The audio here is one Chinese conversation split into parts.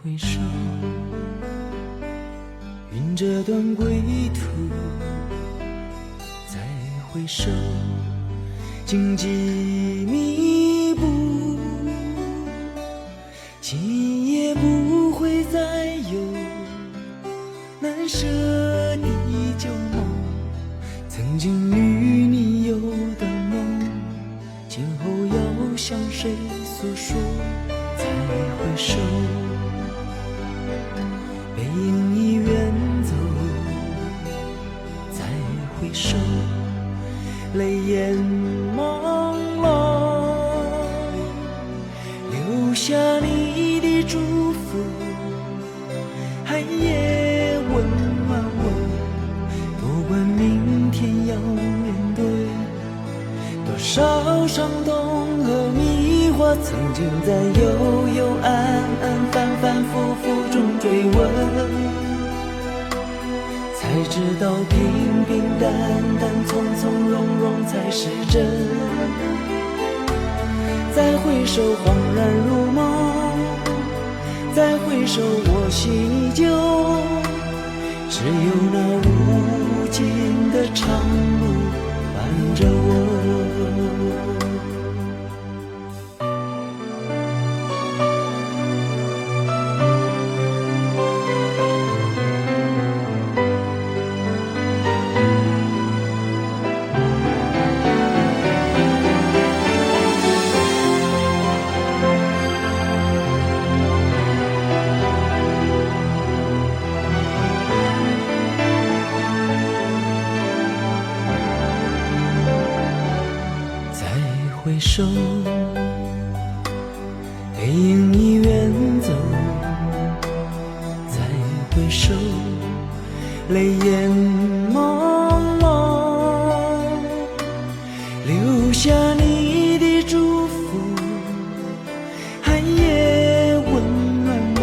回首，云这段归途，再回首，荆棘密布，今夜不会再有难舍的旧梦，曾经与你有的梦，今后要向谁诉说？再回首，背影已远走，再回首，泪眼朦胧，留下你的祝福，寒夜温暖我，不管明天要面对多少伤痛和迷惑，曾经在幽幽暗暗反反复复中追问，才知道平平淡淡从从容容才是真。再回首恍然如梦，再回首我心依旧，只有那无尽的长路伴着我。回首，背影已远走，再回首，泪眼朦胧，留下你的祝福，寒夜温暖我，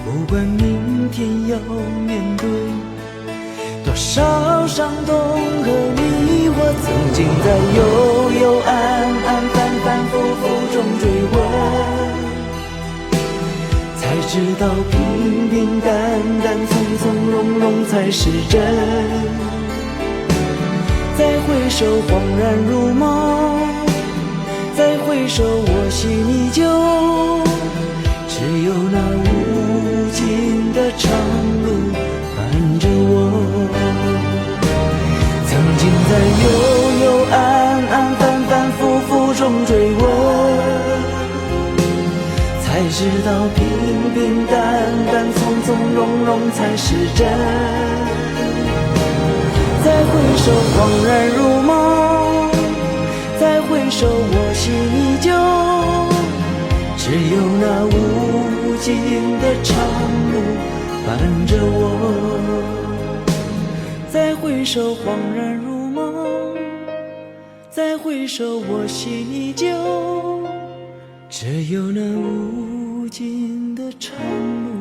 不管明天要面对多少伤痛和迷惑，曾经在幽幽暗暗反反复复中追问，才知道平平淡淡从从容容才是真。再回首恍然如梦，再回首我心依旧，只有那无尽的长路伴着我。曾经在幽幽暗暗反反复复中追问，才知道平平淡淡从从容容才是真。再回首恍然如梦，再回首我心依旧，只有那无尽的长路伴着我。再回首恍然如梦，再回首我心依旧，只有那无尽的长路